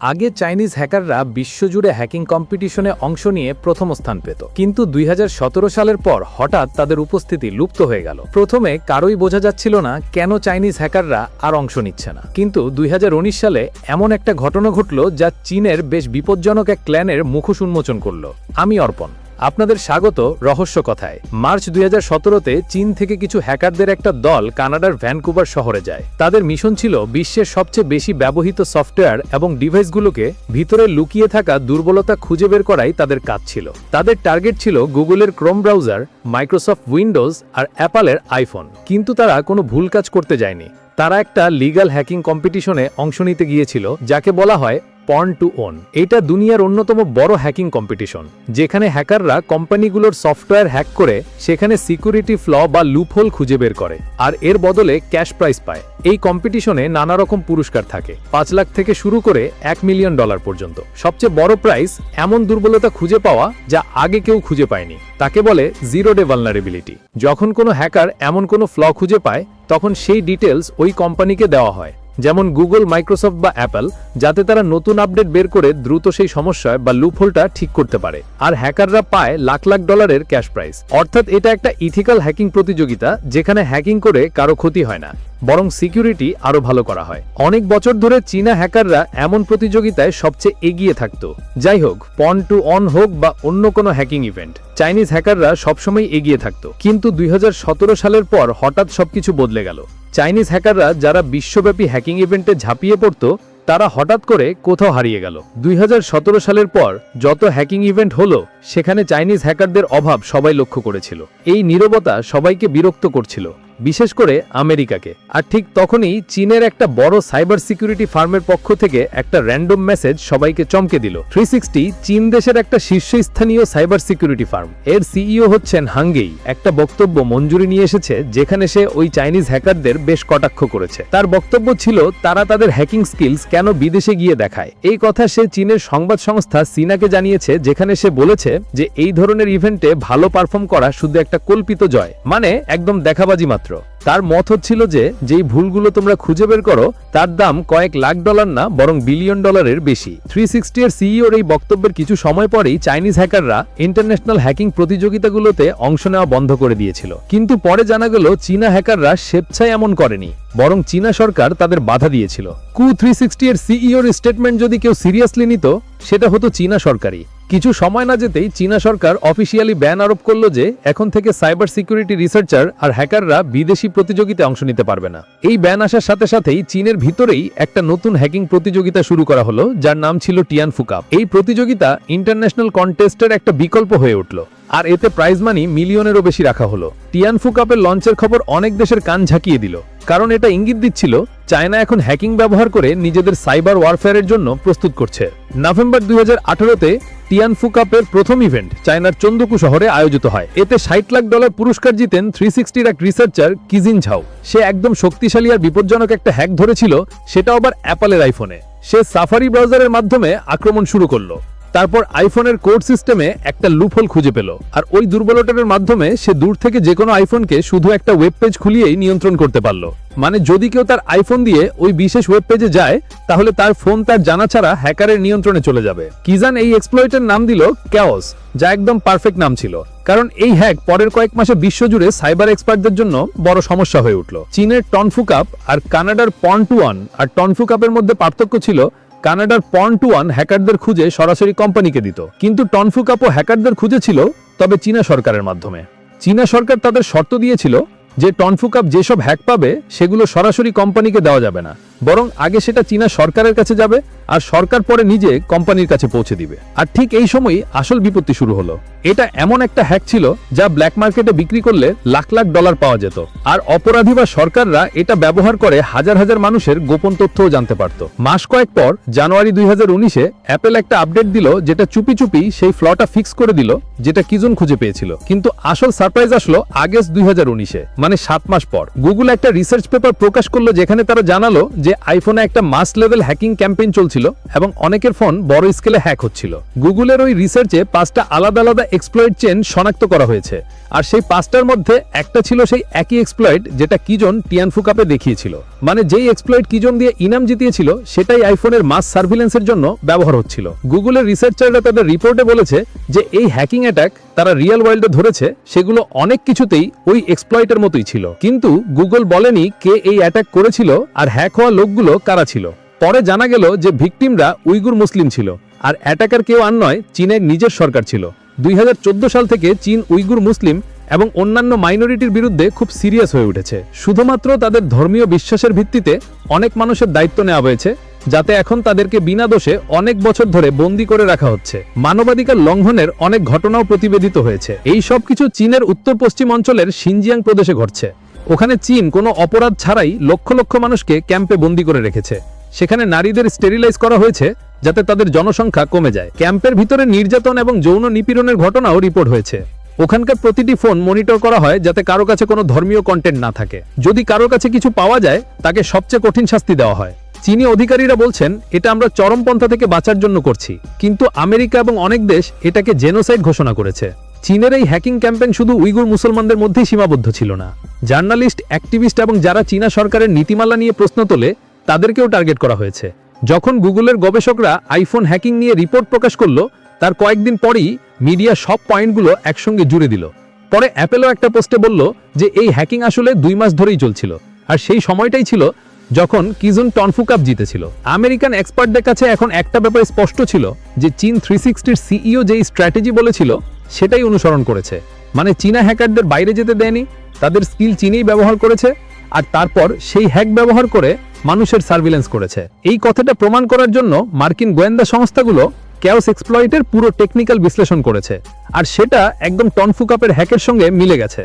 আগে চাইনিজ হ্যাকাররা বিশ্বজুড়ে হ্যাকিং কম্পিটিশনে অংশ নিয়ে প্রথম স্থান পেত, কিন্তু 2017 সালের পর হঠাৎ তাদের উপস্থিতি লুপ্ত হয়ে গেল। প্রথমে কারোই বোঝা যাচ্ছিল না কেন চাইনিজ হ্যাকাররা আর অংশ নিচ্ছে না, কিন্তু 2019 সালে এমন একটা ঘটনা ঘটল যা চীনের বেশ বিপজ্জনক এক ক্ল্যানের মুখোশ উন্মোচন করল। আমি অর্পণ, আপনাদের স্বাগত রহস্য কথায়। মার্চ 2017-তে চীন থেকে কিছু হ্যাকারদের একটা দল কানাডার ভ্যানকুভার শহরে যায়। তাদের মিশন ছিল বিশ্বের সবচেয়ে বেশি ব্যবহৃত সফটওয়্যার এবং ডিভাইসগুলোকে ভিতরে লুকিয়ে থাকা দুর্বলতা খুঁজে বের করাই তাদের কাজ ছিল। তাদের টার্গেট ছিল গুগলের ক্রোম ব্রাউজার, মাইক্রোসফট উইন্ডোজ আর অ্যাপলের আইফোন। কিন্তু তারা কোনো ভুল কাজ করতে যায়নি। তারা একটা লিগ্যাল হ্যাকিং কম্পিটিশনে অংশ নিতে গিয়েছিল, যাকে বলা হয় পর্ন টু ওন। এটা দুনিয়ার অন্যতম বড় হ্যাকিং কম্পিটিশন, যেখানে হ্যাকাররা কোম্পানিগুলোর সফটওয়্যার হ্যাক করে সেখানে সিকিউরিটি ফ্ল বা লুপহোল খুঁজে বের করে, আর এর বদলে ক্যাশ প্রাইজ পায়। এই কম্পিটিশনে নানা রকম পুরস্কার থাকে, 5 লাখ থেকে শুরু করে $1 মিলিয়ন পর্যন্ত। সবচেয়ে বড় প্রাইজ এমন দুর্বলতা খুঁজে পাওয়া যা আগে কেউ খুঁজে পায়নি, তাকে বলে জিরো ডে ভালনারেবিলিটি। যখন কোনো হ্যাকার এমন কোনো ফ্ল খুঁজে পায়, তখন সেই ডিটেলস ওই কোম্পানিকে দেওয়া হয়, যেমন গুগল, মাইক্রোসফট বা অ্যাপল, যাতে তারা নতুন আপডেট বের করে দ্রুত সেই সমস্যা বা লুপহোলটা ঠিক করতে পারে। আর হ্যাকাররা পায় লাখ লাখ ডলারের ক্যাশ প্রাইজ। অর্থাৎ এটা একটা ইথিক্যাল হ্যাকিং প্রতিযোগিতা, যেখানে হ্যাকিং করে কারো ক্ষতি হয় না, বরং সিকিউরিটি আরো ভালো করা হয়। অনেক বছর ধরে চীনা হ্যাকাররা এমন প্রতিযোগিতায় সবচেয়ে এগিয়ে থাকতো। যাই হোক, পর্ন টু অন হোক বা অন্য কোনো হ্যাকিং ইভেন্ট, চাইনিজ হ্যাকাররা সবসময় এগিয়ে থাকতো। কিন্তু 2017 সালের পর হঠাৎ সবকিছু বদলে গেল। চাইনিজ হ্যাকাররা যারা বিশ্বব্যাপী হ্যাকিং ইভেন্টে ঝাঁপিয়ে পড়তো, তারা হঠাৎ করে কোথাও হারিয়ে গেল। 2017 সালের পর যত হ্যাকিং ইভেন্ট হলো, সেখানে চাইনিজ হ্যাকারদের অভাব সবাই লক্ষ্য করেছিল। এই নীরবতা সবাইকে বিরক্ত করছিল, বিশেষ করে আমেরিকাকে। আর ঠিক তখনই চীনের একটা বড় সাইবার সিকিউরিটি ফার্মের পক্ষ থেকে একটা র্যান্ডম মেসেজ সবাইকে চমকে দিল। 360 চীন দেশের একটা শীর্ষস্থানীয় সাইবার সিকিউরিটি ফার্ম, এর সিইও হচ্ছেন হাঙ্গেই, একটা বক্তব্য মঞ্জুরি নিয়ে এসেছে, যেখানে সে ওই চাইনিজ হ্যাকারদের বেশ কটাক্ষ করেছে। তার বক্তব্য ছিল তারা তাদের হ্যাকিং স্কিলস কেন বিদেশে গিয়ে দেখায়। এই কথা সে চীনের সংবাদ সংস্থা সিনাকে জানিয়েছে, যেখানে সে বলেছে যে এই ধরনের ইভেন্টে ভালো পারফর্ম করা শুধু একটা কল্পিত জয়, মানে একদম দেখাবাজি মাত্র। তার মত হচ্ছিল যে যেই ভুলগুলো তোমরা খুঁজে বের করো, তার দাম কয়েক লাখ ডলার না, বরং বিলিয়ন ডলারের বেশি। 360 এর সিইওর এই বক্তব্যের কিছু সময় পরেই চাইনিজ হ্যাকাররা ইন্টারন্যাশনাল হ্যাকিং প্রতিযোগিতাগুলোতে অংশ নেওয়া বন্ধ করে দিয়েছিল। কিন্তু পরে জানা গেল চীনা হ্যাকাররা স্বেচ্ছায় এমন করেনি, বরং চীনা সরকার তাদের বাধা দিয়েছিল। 360 এর সিইওর স্টেটমেন্ট যদি কেউ সিরিয়াসলি নিত, সেটা হতো চীনা সরকারই। কিছু সময় না যেতেই চীনা সরকার অফিসিয়ালি ব্যান আরোপ করল যে এখন থেকে সাইবার সিকিউরিটি রিসার্চার আর হ্যাকাররা বিদেশি প্রতিযোগিতায় অংশ নিতে পারবে না। এই ব্যান আসার সাথে সাথেই চীনের ভিতরেই একটা নতুন হ্যাকিং প্রতিযোগিতা শুরু করা হলো, যার নাম ছিল টিয়ানফু কাপ। এই প্রতিযোগিতা ইন্টারন্যাশনাল কন্টেস্টের একটা বিকল্প হয়ে উঠল, আর এতে প্রাইজ মানি মিলিয়নেরও বেশি রাখা হলো। টিয়ানফু কাপের লঞ্চের খবর অনেক দেশের কান ঝাঁকিয়ে দিল, কারণ এটা ইঙ্গিত দিচ্ছিল চায়না এখন হ্যাকিং ব্যবহার করে নিজেদের সাইবার ওয়ারফেয়ারের জন্য প্রস্তুত করছে। নভেম্বর 2018-তে টিয়ানফু কাপের প্রথম ইভেন্ট চায়নার চন্দুকু শহরে আয়োজিত হয়। এতে $60 লাখ পুরস্কার জিতেন 360-র এক রিসার্চার কিজিন ঝাও। সে একদম শক্তিশালী আর বিপজ্জনক একটা হ্যাক ধরেছিল, সেটা আবার অ্যাপলের আইফোনে। সে সাফারি ব্রাউজারের মাধ্যমে আক্রমণ শুরু করলো। তারপর আইফোনের কোড সিস্টেমে একটা লুপহোল খুঁজে পেল, আর ওই দুর্বলতার মাধ্যমে সে দূর থেকে যে কোনো আইফোনকে শুধু একটা ওয়েব পেজ খুলিয়েই নিয়ন্ত্রণ করতে পারল। মানে যদি কেউ তার আইফোন দিয়ে ওই বিশেষ ওয়েব পেজে যায়, তাহলে তার ফোন তার জানা ছাড়া হ্যাকারের নিয়ন্ত্রণে চলে যাবে। কিজান এই এক্সপ্লয়েটের নাম দিল ক্যাওস, যা একদম পারফেক্ট নাম ছিল, কারণ এই হ্যাক পরের কয়েক মাসে বিশ্বজুড়ে সাইবার এক্সপার্টদের জন্য বড় সমস্যা হয়ে উঠল। চীনের টনফু কাপ আর কানাডার পর্ন টু ওয়ান আর টনফু কাপের মধ্যে পার্থক্য ছিল কানাডার পর্ন টু ওয়ান হ্যাকারদের খুঁজে সরাসরি কোম্পানিকে দিত, কিন্তু টনফু কাপও হ্যাকারদের খুঁজেছিল, তবে চীনা সরকারের মাধ্যমে। চীনা সরকার তাদের শর্ত দিয়েছিল যে টনফু কাপ যেসব হ্যাক পাবে সেগুলো সরাসরি কোম্পানিকে দেওয়া যাবে না, বরং আগে সেটা চীনা সরকারের কাছে যাবে, আর সরকার পরে নিজে কোম্পানির কাছে পৌঁছে দিবে। আর ঠিক এই সময়ই আসল বিপত্তি শুরু হলো। এটা এমন একটা হ্যাক ছিল যা ব্ল্যাক মার্কেটে বিক্রি করলে লাখ লাখ ডলার পাওয়া যেত, আর অপরাধী বা সরকাররা এটা ব্যবহার করে হাজার হাজার মানুষের গোপন তথ্যও জানতে পারত। মাস কয়েক পর জানুয়ারি 2019-এ অ্যাপল একটা আপডেট দিল, যেটা চুপি চুপি সেই ফ্লটা ফিক্স করে দিল যেটা কিজন খুঁজে পেয়েছিল। কিন্তু আসল সারপ্রাইজ আসলো আগস্ট 2019-এ, মানে 7 মাস পর। গুগল একটা রিসার্চ পেপার প্রকাশ করলো, যেখানে তারা জানালো যে যে আইফোনে একটা মাস লেভেল হ্যাকিং ক্যাম্পেইন চলছিল এবং অনেকের ফোন বড় স্কেলে হ্যাক হচ্ছিল। গুগলের ওই রিসার্চে 5টা আলাদা আলাদা এক্সপ্লয়েট চেন শনাক্ত করা হয়েছে, আর সেই 5টার মধ্যে একটা ছিল সেই একই এক্সপ্লয়েট যেটা কিজন টিয়ানফু কাপে দেখিয়েছিল। মানে যেই এক্সপ্লয়েট কিজন দিয়ে ইনাম জিতিয়েছিল সেটাই আইফোনের মাস সার্ভিলেন্সের জন্য ব্যবহার হচ্ছিল। গুগলের রিসার্চাররা তাদের রিপোর্টে বলেছে যে এই হ্যাকিং অ্যাটাক তারা রিয়েল ওয়ার্ল্ডে ধরেছে সেগুলো অনেক কিছুতেই ওই এক্সপ্লয়েটের মতোই ছিল, কিন্তু গুগল বলেনি কে এই অ্যাটাক করেছিল আর হ্যাক হওয়া লোকগুলো কারা ছিল। পরে জানা গেল যে ভিকটিমরা উইগুর মুসলিম ছিল, আর অ্যাটাকার কেউ আর নয়, চীনের নিজের সরকার ছিল। 2014 সাল থেকে চীন উইগুর মুসলিম এবং অন্যান্য মাইনরিটির বিরুদ্ধে খুব সিরিয়াস হয়ে উঠেছে। শুধুমাত্র তাদের ধর্মীয় বিশ্বাসের ভিত্তিতে অনেক মানুষের দায়িত্ব নেওয়া হয়েছে, যাতে এখন তাদেরকে বিনা দোষে অনেক বছর ধরে বন্দী করে রাখা হচ্ছে। মানবাধিকার লঙ্ঘনের অনেক ঘটনাও প্রতিবেদিত হয়েছে। এই সব কিছু চীনের উত্তর পশ্চিম অঞ্চলের সিনজিয়াং প্রদেশে ঘটছে। ওখানে চীন কোনো অপরাধ ছাড়াই লক্ষ লক্ষ মানুষকে ক্যাম্পে বন্দী করে রেখেছে। সেখানে নারীদের স্টেরিলাইজ করা হয়েছে যাতে তাদের জনসংখ্যা কমে যায়। ক্যাম্পের ভিতরে নির্যাতন এবং যৌন নিপীড়নের ঘটনাও রিপোর্ট হয়েছে। ওখানকার প্রতিটি ফোন মনিটর করা হয় যাতে কারো কাছে কোনো ধর্মীয় কন্টেন্ট না থাকে। যদি কারোর কাছে কিছু পাওয়া যায় তাকে সবচেয়ে কঠিন শাস্তি দেওয়া হয়। চীনী অধিকারীরা বলছেন এটা আমরা চরমপন্থা থেকে বাঁচার জন্য করছি, কিন্তু আমেরিকা এবং অনেক দেশ এটাকে জেনোসাইড ঘোষণা করেছে। চীনের এই হ্যাকিং ক্যাম্পেইন শুধু উইগুর মুসলমানদের মধ্যেই সীমাবদ্ধ ছিল না। জার্নালিস্ট, অ্যাক্টিভিস্ট এবং যারা চীনা সরকারের নীতিমালা নিয়ে প্রশ্ন তোলে তাদেরকেও টার্গেট করা হয়েছে। যখন গুগলের গবেষকরা আইফোন হ্যাকিং নিয়ে রিপোর্ট প্রকাশ করলো, তার কয়েকদিন পরেই মিডিয়া সব পয়েন্টগুলো একসঙ্গে জুড়ে দিল। পরে অ্যাপেলও একটা পোস্টে বলল যে এই হ্যাকিং আসলে 2 মাস ধরেই চলছিল, আর সেই সময়টাই ছিল যখন কিজন টনফু কাপ জিতেছিল। আমেরিকান এক্সপার্টদের কাছে এখন একটা ব্যাপারে স্পষ্ট ছিল যে চীন 360-র সিইও যেই স্ট্র্যাটেজি বলেছিল সেটাই অনুসরণ করেছে। মানে চীনা হ্যাকারদের বাইরে যেতে দেয়নি, তাদের স্কিল চীনেই ব্যবহার করেছে, আর তারপর সেই হ্যাক ব্যবহার করে মানুষের সার্ভিলেন্স করেছে। এই কথাটা প্রমাণ করার জন্য মার্কিন গোয়েন্দা সংস্থাগুলো ক্যাওস এক্সপ্লয়েটের পুরো টেকনিক্যাল বিশ্লেষণ করেছে, আর সেটা একদম টনফু কাপের হ্যাকের সঙ্গে মিলে গেছে।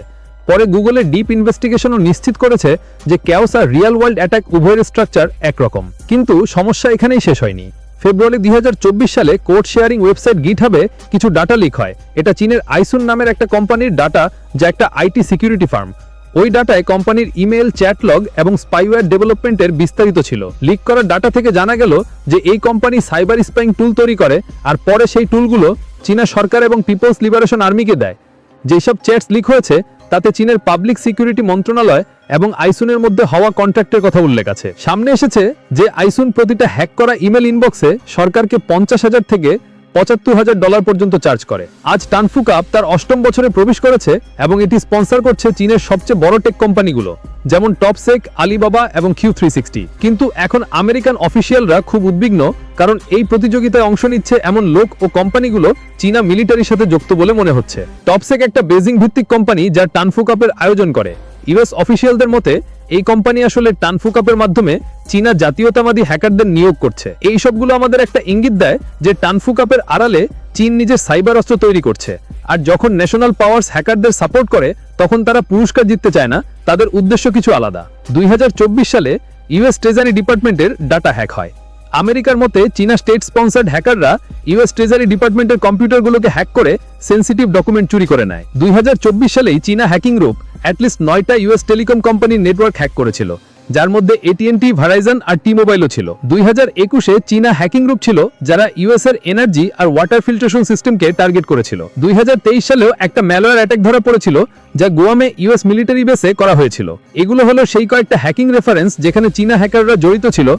পরে গুগলের ডিপ ইনভেস্টিগেশনও নিশ্চিত করেছে যে ক্যাওস আর রিয়েল ওয়ার্ল্ড অ্যাটাক উভয়ের স্ট্রাকচার একরকম। কিন্তু সমস্যা এখানেই শেষ হয়নি। ফেব্রুয়ারি 2024 সালে কোড শেয়ারিং ওয়েবসাইট গিটহাবে কিছু ডাটা লিক হয়। এটা চীনের আইসুন নামের একটা কোম্পানির ডাটা, যা একটা আইটি সিকিউরিটি ফার্ম। ওই ডাটায় কোম্পানির ইমেল, চ্যাট লগ এবং স্পাইওয়্যার ডেভেলপমেন্টের বিস্তারিত ছিল। লিক করা ডাটা থেকে জানা গেল যে এই কোম্পানি সাইবার স্পাইং টুল তৈরি করে, আর পরে সেই টুলগুলো চীনা সরকার এবং পিপলস লিবারেশন আর্মিকে দেয়। যেসব চ্যাটস লিক হয়েছে তাতে চীনের পাবলিক সিকিউরিটি মন্ত্রণালয় এবং আইসুনের মধ্যে হওয়া কন্ট্রাক্টের কথা উল্লেখ আছে। সামনে এসেছে যে আইসুন প্রতিটা হ্যাক করা ইমেল ইনবক্সে সরকারকে $50,000 থেকে $75,000 পর্যন্ত চার্জ করে। আজ টনফু কাপ তার 8ম বছরে প্রবেশ করেছে এবং এটি স্পন্সর করছে চীনের সবচেয়ে বড় টেক কোম্পানিগুলো, যেমন টপসেক, আলিবাবা এবং Q360। কিন্তু এখন আমেরিকান অফিসিয়ালরা খুব উদ্বিগ্ন, কারণ এই প্রতিযোগিতায় অংশ নিচ্ছে এমন লোক ও কোম্পানিগুলো চীনা মিলিটারির সাথে যুক্ত বলে মনে হচ্ছে। টপসেক একটা বেজিং ভিত্তিক কোম্পানি যা টনফু কাপের আয়োজন করে। ইউএস অফিসিয়ালদের মতে এই কোম্পানি আসলে টনফু কাপের মাধ্যমে চীনা জাতীয়তাবাদী হ্যাকারদের নিয়োগ করছে। এই সবগুলো আমাদের একটা ইঙ্গিত দেয় যে টনফু কাপের আড়ালে চীন নিজের সাইবার অস্ত্র তৈরি করছে, আর যখন ন্যাশনাল পাওয়ার্স হ্যাকারদের সাপোর্ট করে তখন তারা পুরস্কার জিততে চায় না, তাদের উদ্দেশ্য কিছু আলাদা। 2024 সালে ইউএস ট্রেজারি ডিপার্টমেন্টের ডাটা হ্যাক হয়। আমেরিকার মতে চীনা স্টেট স্পন্সর্ড হ্যাকাররা ইউএস ট্রেজারি ডিপার্টমেন্টের কম্পিউটারগুলোকে হ্যাক করে সেন্সিটিভ ডকুমেন্ট চুরি করে নেয়। 2024 সালেই চীনা হ্যাকিং গ্রুপ অ্যাটলিস্ট 9টা ইউএস টেলিকম কোম্পানির নেটওয়ার্ক হ্যাক করেছিল, যার মধ্যে AT&T, ভেরাইজন আর টি-মোবাইলও ছিল। 2021-এ চীনা হ্যাকিং গ্রুপ ছিল যারা ইউএস এর এনার্জি আর ওয়াটার ফিল্ট্রেশন সিস্টেমকে টার্গেট করেছিল। 2023 সালেও একটা ম্যালওয়্যার অ্যাটাক ধরা পড়েছিল যা গুয়ামে ইউএস মিলিটারি বেসে করা হয়েছিল। এগুলো হলো সেই কয়েকটা হ্যাকিং রেফারেন্স যেখানে চীনা হ্যাকাররা জড়িত ছিল।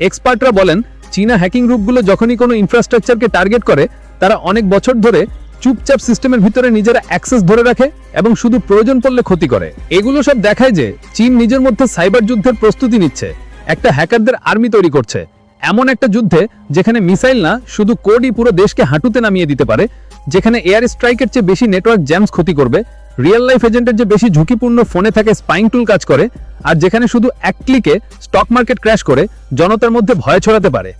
এক্সপার্টরা বলেন চীনা হ্যাকিং গ্রুপগুলো যখনই কোনো ইনফ্রাস্ট্রাকচারকে টার্গেট করে তারা অনেক বছর ধরে চুপচাপ সিস্টেমের ভিতরে নিজেরা অ্যাক্সেস ধরে রাখে এবং শুধু প্রয়োজন পড়লে ক্ষতি করে। এগুলো সব দেখায় যে চীন নিজের মধ্যে সাইবার যুদ্ধের প্রস্তুতি নিচ্ছে, একটা হ্যাকারদের আর্মি তৈরি করছে, এমন একটা যুদ্ধে যেখানে মিসাইল না শুধু কোডই পুরো দেশকে হাঁটুতে নামিয়ে দিতে পারে, যেখানে এয়ার স্ট্রাইকের চেয়ে বেশি নেটওয়ার্ক জ্যামস ক্ষতি করবে, রিয়েল লাইফ এজেন্টের যে বেশি ঝুঁকিপূর্ণ ফোনে থাকে স্পাইং টুল কাজ করে, আর যেখানে শুধু এক ক্লিকে স্টক মার্কেট ক্র্যাশ করে জনতার মধ্যে ভয় ছড়াতে পারে।